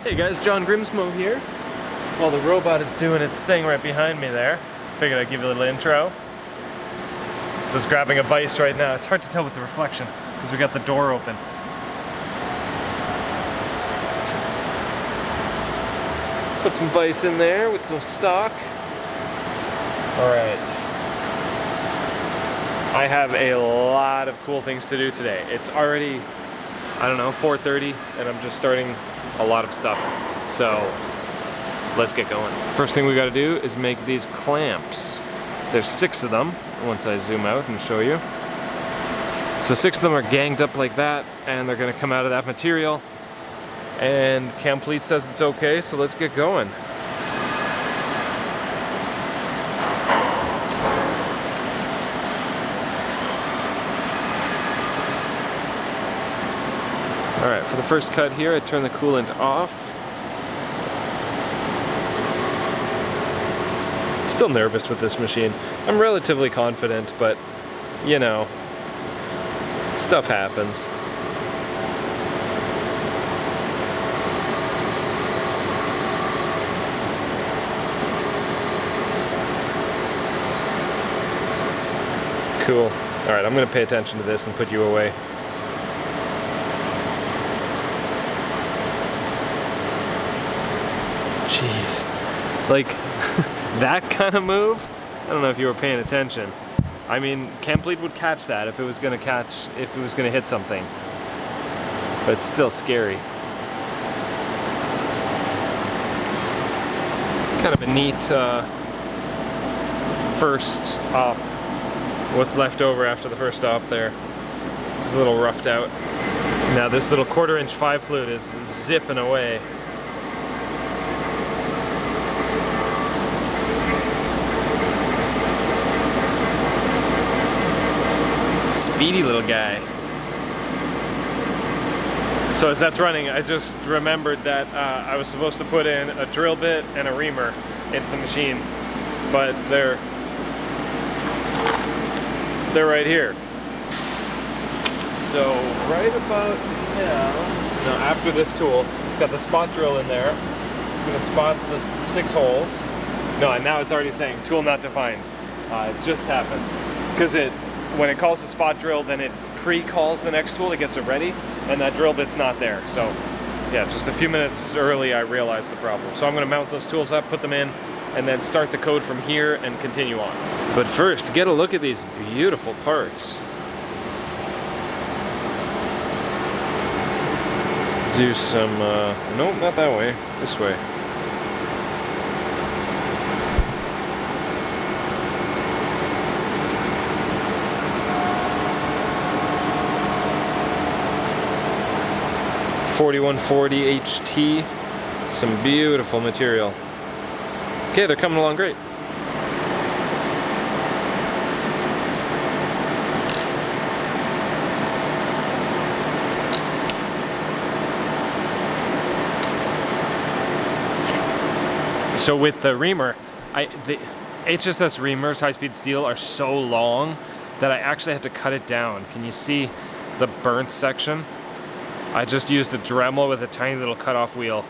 Hey guys, John Grimsmo here. While the robot is doing its thing right behind me there, figured I'd give you a little intro. So it's grabbing a vise right now. It's hard to tell with the reflection because we got the door open. Put some vise in there with some stock. Alright. I have a lot of cool things to do today. It's already, I don't know, 4:30 and I'm just starting a lot of stuff. So let's get going. First thing we gotta do is make these clamps. There's 6 of them, once I zoom out and show you. So 6 of them are ganged up like that, and they're gonna come out of that material. And Camplete says it's okay, so let's get going. Alright, for the first cut here, I turn the coolant off. Still nervous with this machine. I'm relatively confident, but you know, stuff happens. Cool. Alright, I'm gonna pay attention to this and put you away. Jeez. Like, that kind of move? I don't know if you were paying attention. I mean, Camplete would catch that if it was gonna hit something. But it's still scary. Kind of a neat first op. What's left over after the first op there. It's a little roughed out. Now this little 1/4" 5 flute is zipping away. Speedy little guy. So as that's running, I just remembered that I was supposed to put in a drill bit and a reamer into the machine, but they're right here. So right about now, after this tool, it's got the spot drill in there. It's going to spot the 6 holes. No, and now it's already saying tool not defined. It just happened because when it calls the spot drill, then it pre-calls the next tool, it gets it ready, and that drill bit's not there. So yeah, just a few minutes early I realized the problem. So I'm going to mount those tools up, put them in, and then start the code from here and continue on. But first, get a look at these beautiful parts. Let's do some, nope, not that way, this way. .4140 HT, some beautiful material. Okay, they're coming along great. So with the reamer, the HSS reamers, high-speed steel, are so long that I actually have to cut it down. Can you see the burnt section? I just used a Dremel with a tiny little cutoff wheel.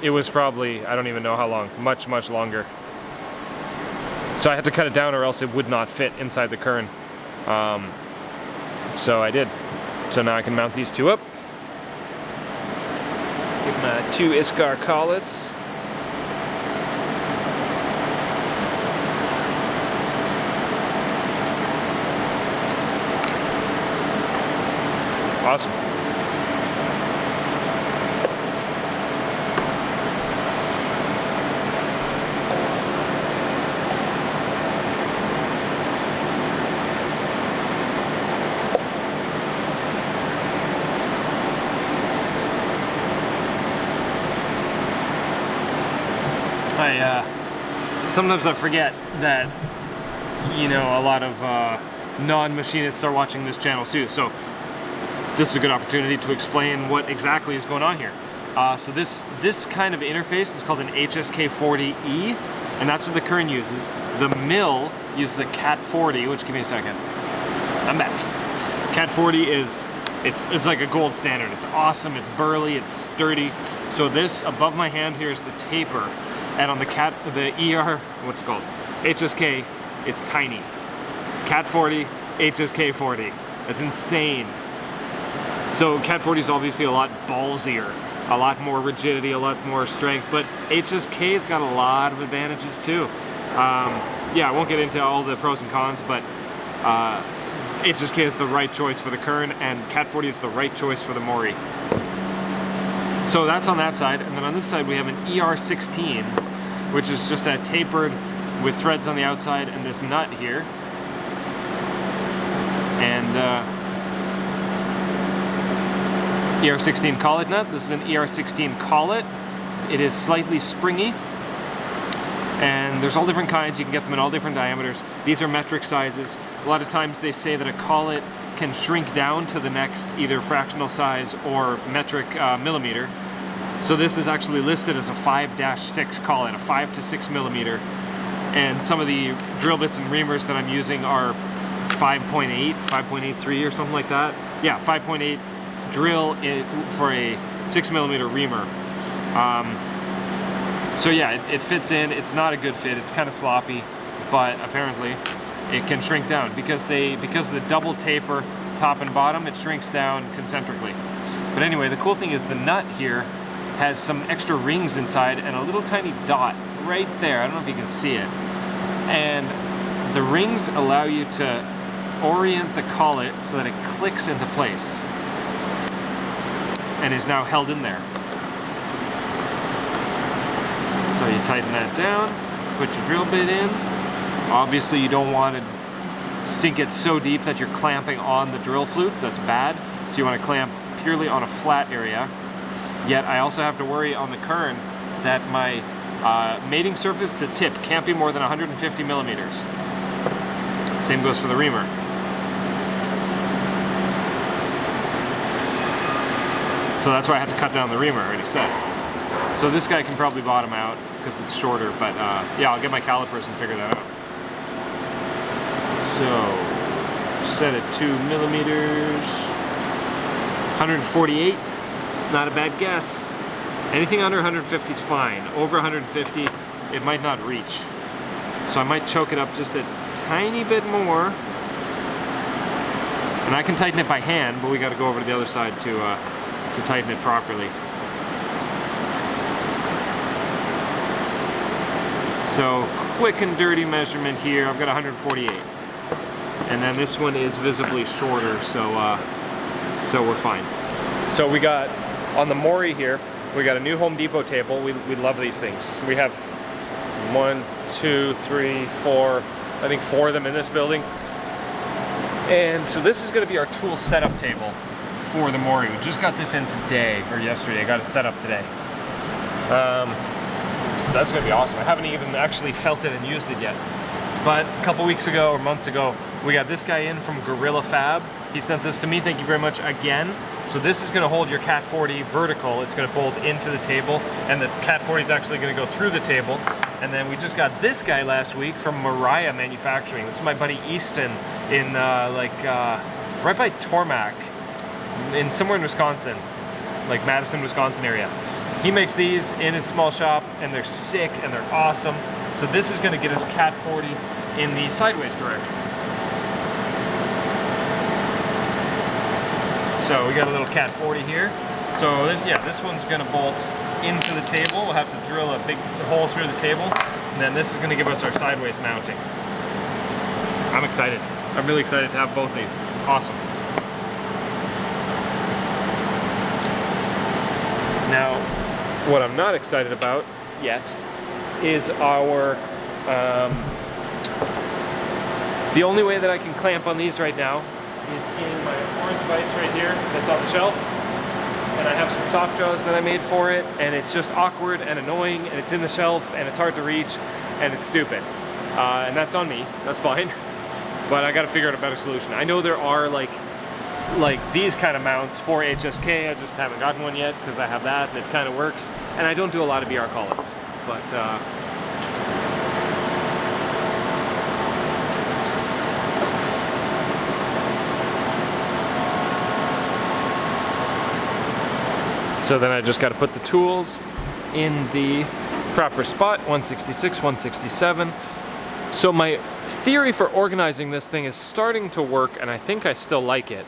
It was probably, I don't even know how long, much, much longer. So I had to cut it down or else it would not fit inside the kern. So I did. So now I can mount these 2 up. Give them 2 ISCAR collets. Awesome. Sometimes I forget that, you know, a lot of non-machinists are watching this channel too. So this is a good opportunity to explain what exactly is going on here. So this kind of interface is called an HSK40E, and that's what the kern uses. The mill uses a Cat 40, which, give me a second. I'm back. Cat 40 is it's like a gold standard. It's awesome, it's burly, it's sturdy. So this above my hand here is the taper, and on the ER, what's it called? HSK, it's tiny. Cat 40, HSK 40. That's insane. So Cat 40 is obviously a lot ballsier, a lot more rigidity, a lot more strength, but HSK's got a lot of advantages too. Yeah, I won't get into all the pros and cons, but HSK is the right choice for the Kern, and Cat 40 is the right choice for the Mori. So that's on that side, and then on this side we have an ER16, which is just that tapered with threads on the outside and this nut here. And ER16 collet nut. This is an ER16 collet. It is slightly springy, and there's all different kinds. You can get them in all different diameters. These are metric sizes. A lot of times they say that a collet can shrink down to the next either fractional size or metric millimeter. So this is actually listed as a 5-6 collet, a 5 to 6 millimeter. And some of the drill bits and reamers that I'm using are 5.8, 5.83 or something like that. Yeah, 5.8 drill for a 6 millimeter reamer. So yeah, it fits in. It's not a good fit. It's kind of sloppy, but apparently it can shrink down because the double taper top and bottom, it shrinks down concentrically. But anyway, the cool thing is the nut here has some extra rings inside and a little tiny dot right there. I don't know if you can see it. And the rings allow you to orient the collet so that it clicks into place and is now held in there. So you tighten that down, put your drill bit in. Obviously you don't want to sink it so deep that you're clamping on the drill flutes. That's bad. So you want to clamp purely on a flat area. Yet I also have to worry on the Kern that my mating surface to tip can't be more than 150 millimeters. Same goes for the reamer. So that's why I had to cut down the reamer, I already said. So this guy can probably bottom out because it's shorter, but yeah, I'll get my calipers and figure that out. So, set at 2 millimeters, 148, not a bad guess. Anything under 150 is fine. Over 150, it might not reach. So I might choke it up just a tiny bit more. And I can tighten it by hand, but we got to go over to the other side to tighten it properly. So quick and dirty measurement here. I've got 148, and then this one is visibly shorter, so we're fine. So we got on the Mori here. We got a new Home Depot table. We love these things. We have 1, 2, 3, 4. I think 4 of them in this building. And so this is going to be our tool setup table for the Mori. We just got this in today, or yesterday. I got it set up today. So that's going to be awesome. I haven't even actually felt it and used it yet. But a couple weeks ago or months ago, we got this guy in from GorillaPod. He sent this to me. Thank you very much again. So this is going to hold your Cat 40 vertical. It's going to bolt into the table, and the Cat 40 is actually going to go through the table. And then we just got this guy last week from Mariah Manufacturing. This is my buddy Easton in right by Tormac, in somewhere in Wisconsin, like Madison, Wisconsin area. He makes these in his small shop, and they're sick and they're awesome. So this is going to get us Cat 40 in the sideways direction. So we got a little Cat 40 here. So this one's going to bolt into the table. We'll have to drill a big hole through the table, and then this is going to give us our sideways mounting. I'm excited. I'm really excited to have both these. It's awesome. Now, what I'm not excited about yet is our the only way that I can clamp on these right now is in my orange vise right here that's on the shelf. And I have some soft jaws that I made for it, and it's just awkward and annoying, and it's in the shelf, and it's hard to reach, and it's stupid. And that's on me. That's fine. But I got to figure out a better solution. I know there are like these kind of mounts for HSK. I just haven't gotten one yet because I have that, and it kind of works. And I don't do a lot of BR collets, but So then I just got to put the tools in the proper spot, 166, 167. So my theory for organizing this thing is starting to work, and I think I still like it.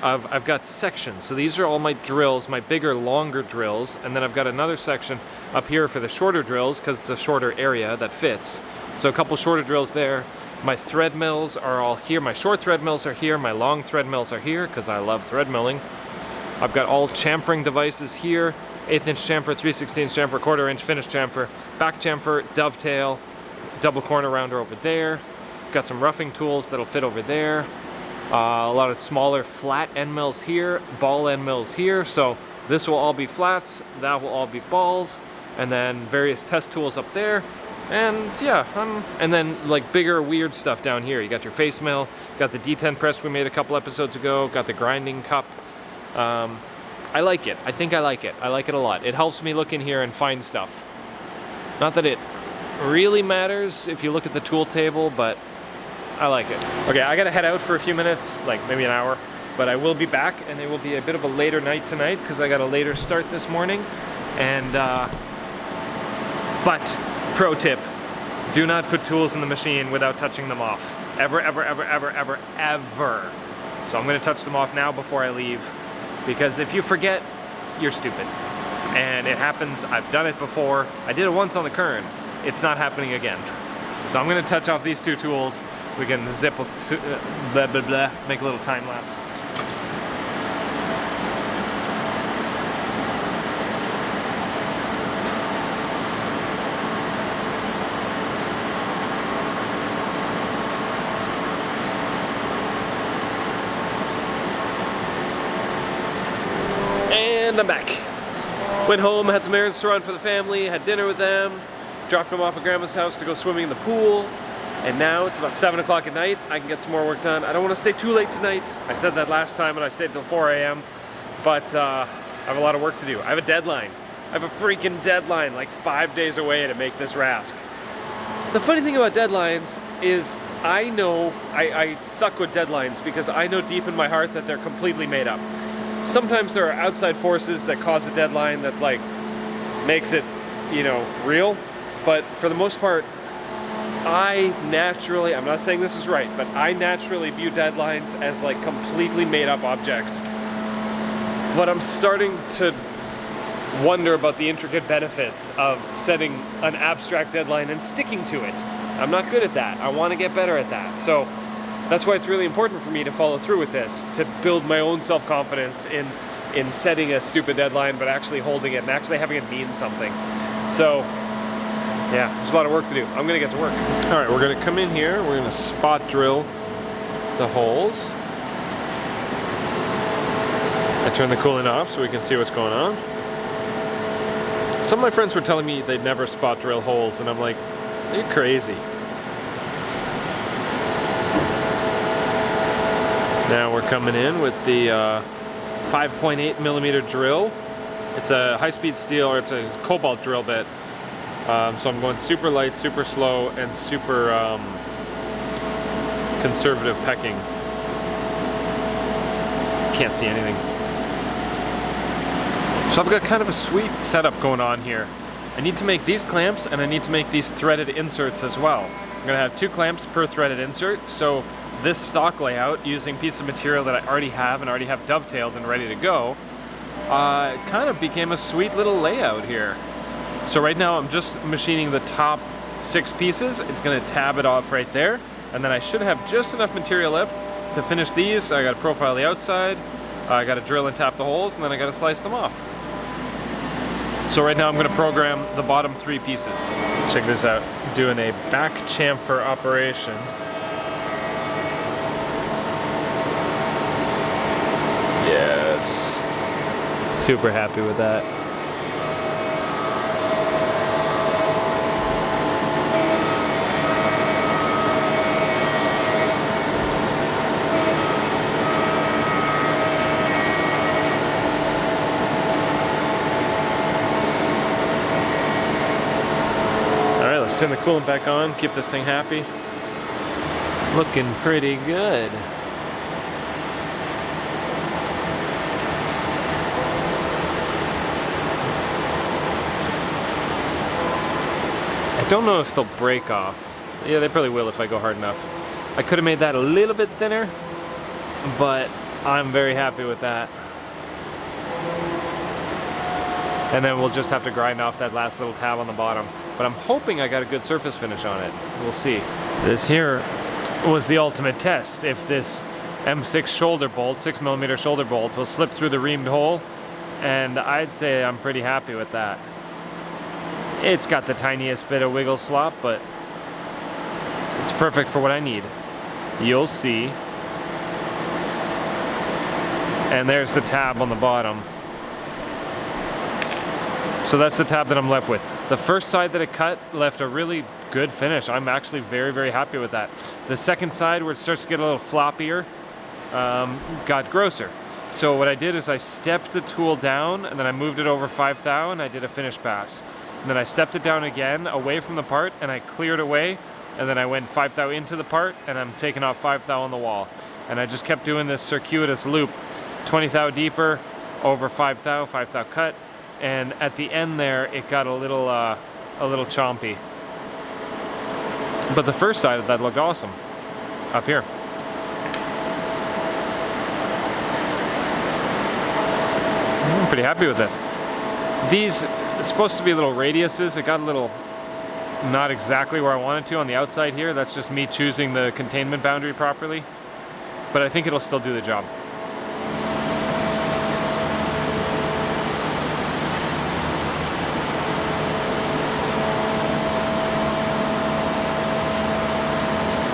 I've got sections. So these are all my drills, my bigger, longer drills, and then I've got another section up here for the shorter drills because it's a shorter area that fits. So a couple shorter drills there. My thread mills are all here. My short thread mills are here. My long thread mills are here because I love thread milling. I've got all chamfering devices here. 1/8 inch chamfer, 3/16 chamfer, 1/4 inch finished chamfer, back chamfer, dovetail, double corner rounder over there. Got some roughing tools that'll fit over there. A lot of smaller flat end mills here, ball end mills here. So this will all be flats, that will all be balls, and then various test tools up there. And yeah, and then like bigger weird stuff down here. You got your face mill, got the D10 press we made a couple episodes ago, got the grinding cup. I like it. I think I like it. I like it a lot. It helps me look in here and find stuff. Not that it really matters if you look at the tool table, but I like it. Okay, I gotta head out for a few minutes, like maybe an hour, but I will be back, and it will be a bit of a later night tonight because I got a later start this morning. And, but pro tip, do not put tools in the machine without touching them off. Ever, ever, ever, ever, ever, ever. So I'm gonna touch them off now before I leave, because if you forget, you're stupid. And it happens, I've done it before. I did it once on the Kern. It's not happening again. So I'm gonna touch off these two tools. We can zip, blah, blah, blah, make a little time lapse. And I'm back. Went home, had some errands to run for the family, had dinner with them, dropped them off at Grandma's house to go swimming in the pool. And now it's about 7 o'clock at night. I can get some more work done. I don't want to stay too late tonight. I said that last time and I stayed till 4 a.m. But I have a lot of work to do. I have a deadline. I have a freaking deadline, like 5 days away to make this RASC. The funny thing about deadlines is I know, I suck with deadlines because I know deep in my heart that they're completely made up. Sometimes there are outside forces that cause a deadline that like makes it, you know, real. But for the most part, I naturally, I'm not saying this is right, but I naturally view deadlines as like completely made up objects. But I'm starting to wonder about the intricate benefits of setting an abstract deadline and sticking to it. I'm not good at that. I want to get better at that. So that's why it's really important for me to follow through with this, to build my own self-confidence in setting a stupid deadline, but actually holding it and actually having it mean something. So yeah, there's a lot of work to do. I'm gonna get to work. All right, we're gonna come in here. We're gonna spot drill the holes. I turn the coolant off so we can see what's going on. Some of my friends were telling me they'd never spot drill holes, and I'm like, you're crazy. Now we're coming in with the 5.8 millimeter drill. It's a high-speed steel, or it's a cobalt drill bit. So I'm going super light, super slow, and super conservative pecking. Can't see anything. So I've got kind of a sweet setup going on here. I need to make these clamps, and I need to make these threaded inserts as well. I'm gonna have 2 clamps per threaded insert, so this stock layout, using piece of material that I already have and already have dovetailed and ready to go, kind of became a sweet little layout here. So right now I'm just machining the top 6 pieces. It's gonna tab it off right there. And then I should have just enough material left to finish these. I gotta profile the outside. I gotta drill and tap the holes, and then I gotta slice them off. So right now I'm gonna program the bottom 3 pieces. Check this out, doing a back chamfer operation. Yes, super happy with that. Let's turn the coolant back on, keep this thing happy. Looking pretty good. I don't know if they'll break off. Yeah, they probably will if I go hard enough. I could have made that a little bit thinner, but I'm very happy with that. And then we'll just have to grind off that last little tab on the bottom. But I'm hoping I got a good surface finish on it. We'll see. This here was the ultimate test. If this M6 shoulder bolt, 6mm shoulder bolt, will slip through the reamed hole, and I'd say I'm pretty happy with that. It's got the tiniest bit of wiggle slop, but it's perfect for what I need. You'll see. And there's the tab on the bottom. So that's the tab that I'm left with. The first side that it cut left a really good finish. I'm actually very, very happy with that. The second side, where it starts to get a little floppier, got grosser. So what I did is I stepped the tool down, and then I moved it over 5 thou, and I did a finish pass. And then I stepped it down again, away from the part, and I cleared away, and then I went 5 thou into the part, and I'm taking off 5 thou on the wall. And I just kept doing this circuitous loop, 20 thou deeper, over 5 thou cut, and at the end there, it got a little chompy. But the first side of that looked awesome, up here. I'm pretty happy with this. These are supposed to be little radiuses. It got a little not exactly where I wanted to on the outside here. That's just me choosing the containment boundary properly. But I think it'll still do the job.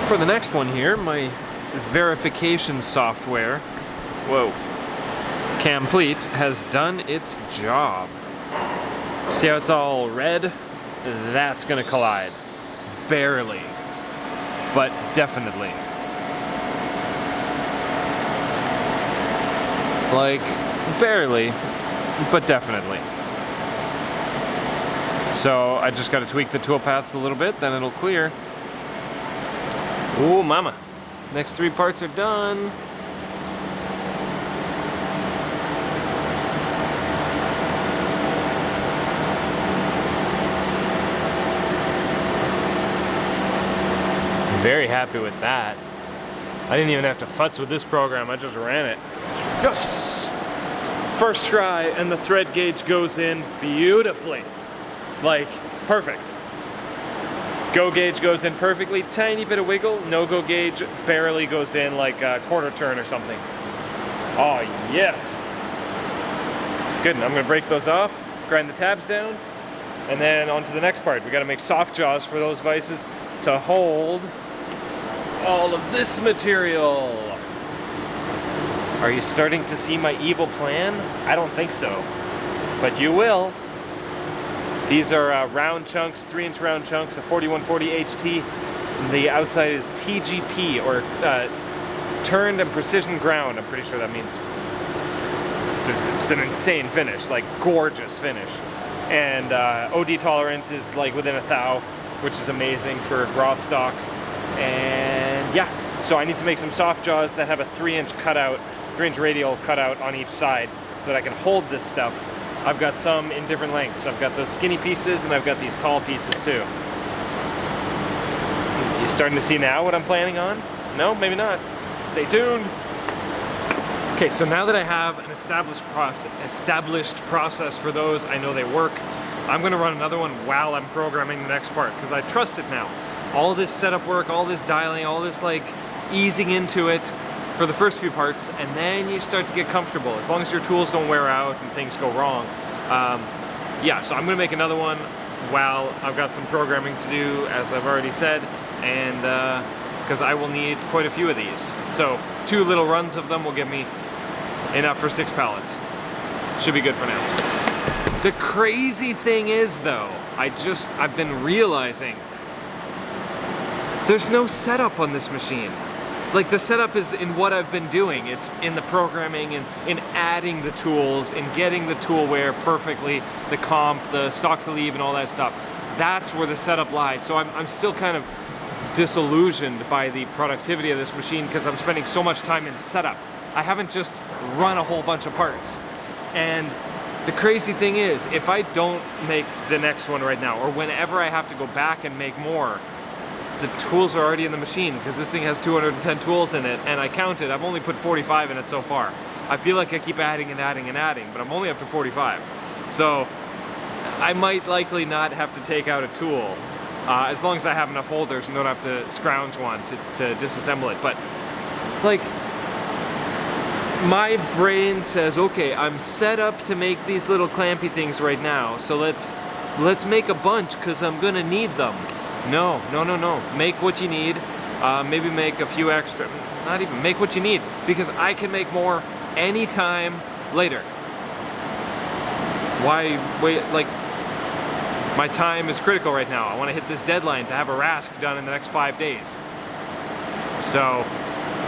For the next one here, my verification software, Complete, has done its job. See how it's all red? That's gonna collide. Barely, but definitely. Like, barely, but definitely. So I just gotta tweak the tool paths a little bit, then it'll clear. Ooh, mama. Next 3 parts are done. Very happy with that. I didn't even have to futz with this program, I just ran it. Yes! First try, and the thread gauge goes in beautifully. Like, perfect. Go gauge goes in perfectly, tiny bit of wiggle. No go gauge barely goes in like a quarter turn or something. Oh yes. Good, and I'm gonna break those off, grind the tabs down, and then on to the next part. We gotta make soft jaws for those vices to hold all of this material. Are you starting to see my evil plan? I don't think so, but you will. These are round chunks, 3-inch round chunks, a 4140 HT. The outside is TGP, or turned and precision ground. I'm pretty sure that means it's an insane finish, like gorgeous finish. And OD tolerance is like within 1 thou, which is amazing for raw stock. And yeah, so I need to make some soft jaws that have a 3-inch cutout, 3-inch radial cutout on each side, so that I can hold this stuff. I've got some in different lengths. I've got those skinny pieces, and I've got these tall pieces too. You starting to see now what I'm planning on? No, maybe not. Stay tuned. Okay, so now that I have an established process for those, I know they work. I'm gonna run another one while I'm programming the next part, because I trust it now. All this setup work, all this dialing, all this like easing into it for the first few parts, and then you start to get comfortable, as long as your tools don't wear out and things go wrong. Yeah, so I'm gonna make another one while I've got some programming to do, as I've already said, and because I will need quite a few of these. So 2 little runs of them will give me enough for 6 pallets. Should be good for now. The crazy thing is though, I've been realizing there's no setup on this machine. Like, the setup is in what I've been doing. It's in the programming and in adding the tools, in getting the tool wear perfectly, the comp, the stock to leave and all that stuff. That's where the setup lies. So I'm still kind of disillusioned by the productivity of this machine because I'm spending so much time in setup. I haven't just run a whole bunch of parts. And the crazy thing is, if I don't make the next one right now, or whenever I have to go back and make more, the tools are already in the machine, because this thing has 210 tools in it, and I counted, I've only put 45 in it so far. I feel like I keep adding and adding and adding, but I'm only up to 45. So I might likely not have to take out a tool, as long as I have enough holders and don't have to scrounge one to disassemble it. But like, my brain says, okay, I'm set up to make these little clampy things right now, so let's make a bunch, because I'm gonna need them. No. Make what you need. Maybe make a few extra. Not even, make what you need, because I can make more anytime later. Why wait? Like, my time is critical right now. I want to hit this deadline to have a RASC done in the next 5 days. So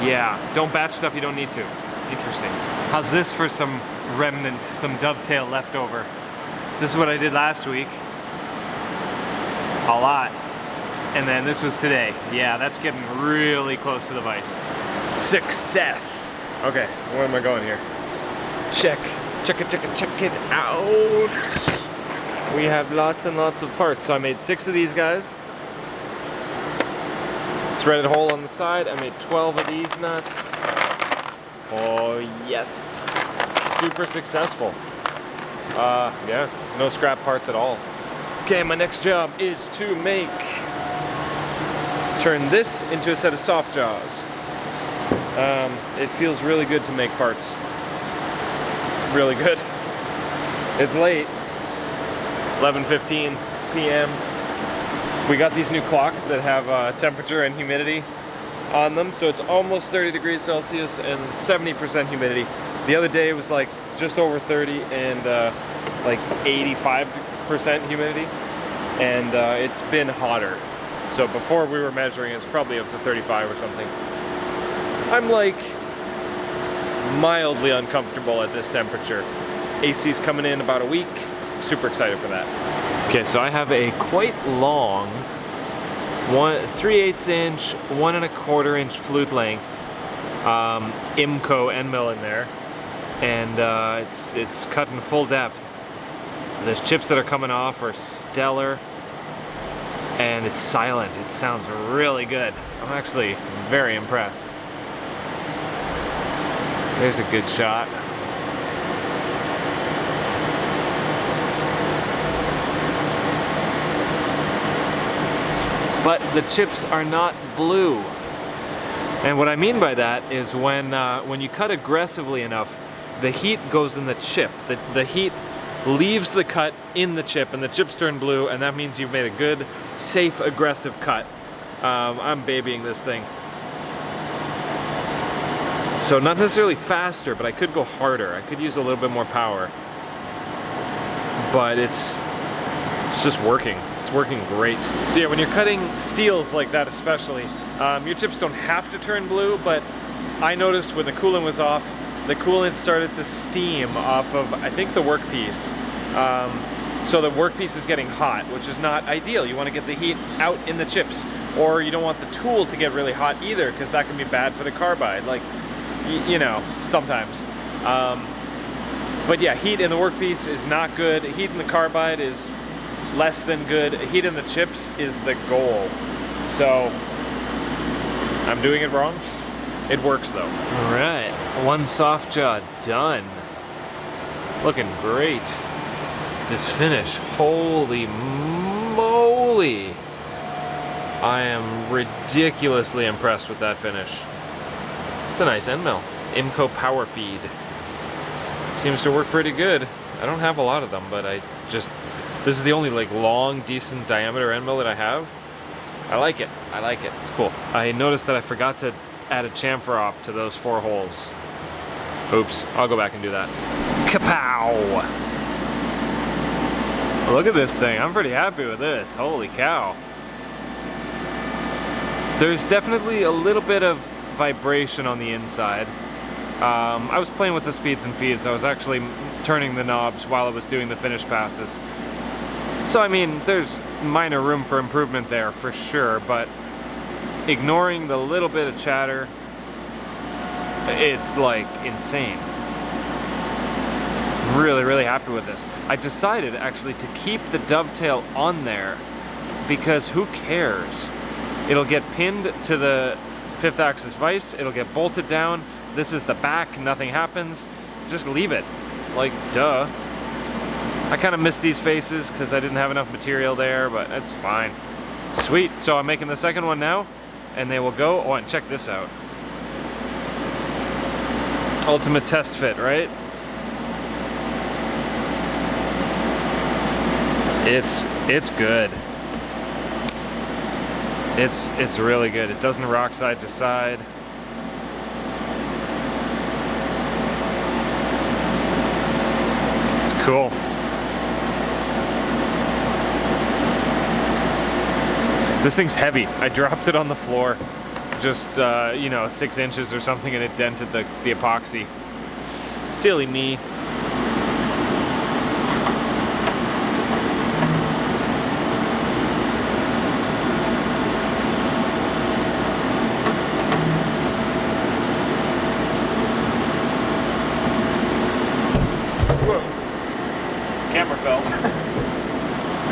yeah, don't batch stuff you don't need to. Interesting. How's this for some remnant, some dovetail leftover? This is what I did last week. A lot. And then this was today. Yeah, that's getting really close to the vise. Success! Okay, where am I going here? Check it out. We have lots and lots of parts. So I made 6 of these guys. Threaded hole on the side. I made 12 of these nuts. Oh yes, super successful. Yeah, no scrap parts at all. Okay, my next job is to turn this into a set of soft jaws. It feels really good to make parts. Really good. It's late, 11:15 p.m. We got these new clocks that have temperature and humidity on them, so it's almost 30 degrees Celsius and 70% humidity. The other day it was like just over 30 and like 85% humidity, and it's been hotter. So before we were measuring, it's probably up to 35 or something. I'm like mildly uncomfortable at this temperature. AC's coming in about a week. Super excited for that. Okay, so I have a quite long 3/8 inch, 1 1/4 inch flute length IMCO end mill in there, and it's cut in full depth. The chips that are coming off are stellar, and it's silent. It sounds really good. I'm actually very impressed. There's a good shot. But the chips are not blue. And what I mean by that is when you cut aggressively enough, the heat goes in the chip. The heat leaves the cut in the chip, and the chips turn blue, and that means you've made a good, safe, aggressive cut. I'm babying this thing. So not necessarily faster, but I could go harder. I could use a little bit more power. But it's just working. It's working great. So yeah, when you're cutting steels like that especially, your chips don't have to turn blue, but I noticed when the coolant was off, the coolant started to steam off of, I think, the workpiece. So the workpiece is getting hot, which is not ideal. You want to get the heat out in the chips, or you don't want the tool to get really hot either, because that can be bad for the carbide, like, you know, sometimes. But yeah, heat in the workpiece is not good. Heat in the carbide is less than good. Heat in the chips is the goal. So I'm doing it wrong. It works though. All right, one soft jaw done. Looking great. This finish, holy moly. I am ridiculously impressed with that finish. It's a nice end mill. IMCO power feed. Seems to work pretty good. I don't have a lot of them, but this is the only like long, decent diameter end mill that I have. I like it. I like it. It's cool. I noticed that I forgot to add a chamfer op to those 4 holes. Oops. I'll go back and do that. Kapow! Look at this thing. I'm pretty happy with this. Holy cow. There's definitely a little bit of vibration on the inside. I was playing with the speeds and feeds. I was actually turning the knobs while I was doing the finish passes. So I mean, there's minor room for improvement there for sure, but ignoring the little bit of chatter, it's like insane. Really, really happy with this. I decided actually to keep the dovetail on there because who cares? It'll get pinned to the 5th axis vise, it'll get bolted down. This is the back, nothing happens. Just leave it. Like, duh. I kind of missed these faces because I didn't have enough material there, but it's fine. Sweet, so I'm making the second one now, and they will go, oh, and check this out. Ultimate test fit, right? It's good. It's really good. It doesn't rock side to side. It's cool. This thing's heavy. I dropped it on the floor, just you know, 6 inches or something, and it dented the epoxy. Silly me. Camera fell.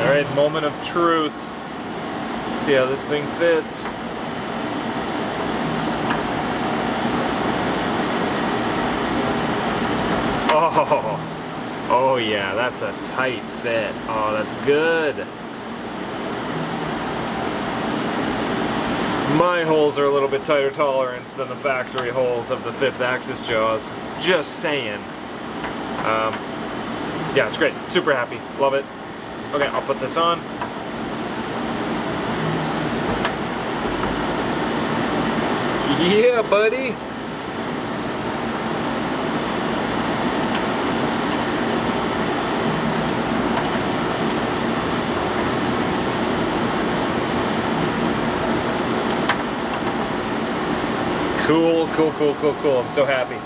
All right, moment of truth. Let's see how this thing fits. Oh yeah, that's a tight fit. Oh, that's good. My holes are a little bit tighter tolerance than the factory holes of the 5th axis jaws. Just saying. Yeah, it's great. Super happy. Love it. Okay, I'll put this on. Yeah, buddy. Cool, cool, cool, cool, cool. I'm so happy.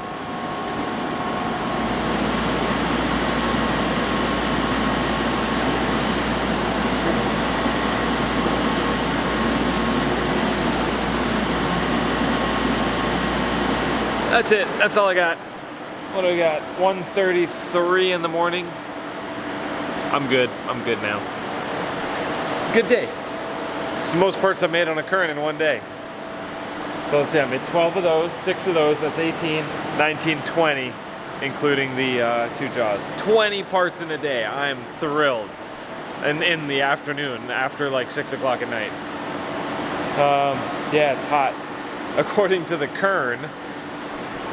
That's it. That's all I got. What do we got? 1:33 in the morning. I'm good. I'm good now. Good day. It's the most parts I've made on a current in one day. So let's see, I made 12 of those, 6 of those, that's 18, 19, 20, including the 2 jaws. 20 parts in a day. I'm thrilled. And in the afternoon, after like 6 o'clock at night. Yeah, it's hot. According to the Kern,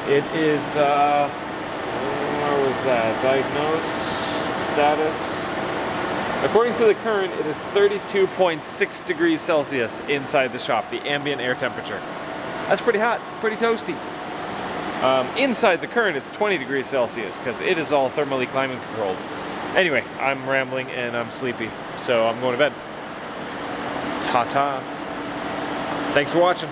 it is, where was that? Diagnose, status. According to the Kern, it is 32.6 degrees Celsius inside the shop, the ambient air temperature. That's pretty hot, pretty toasty. Inside the Kern, it's 20 degrees Celsius because it is all thermally climate controlled. Anyway, I'm rambling and I'm sleepy, so I'm going to bed. Ta-ta. Thanks for watching.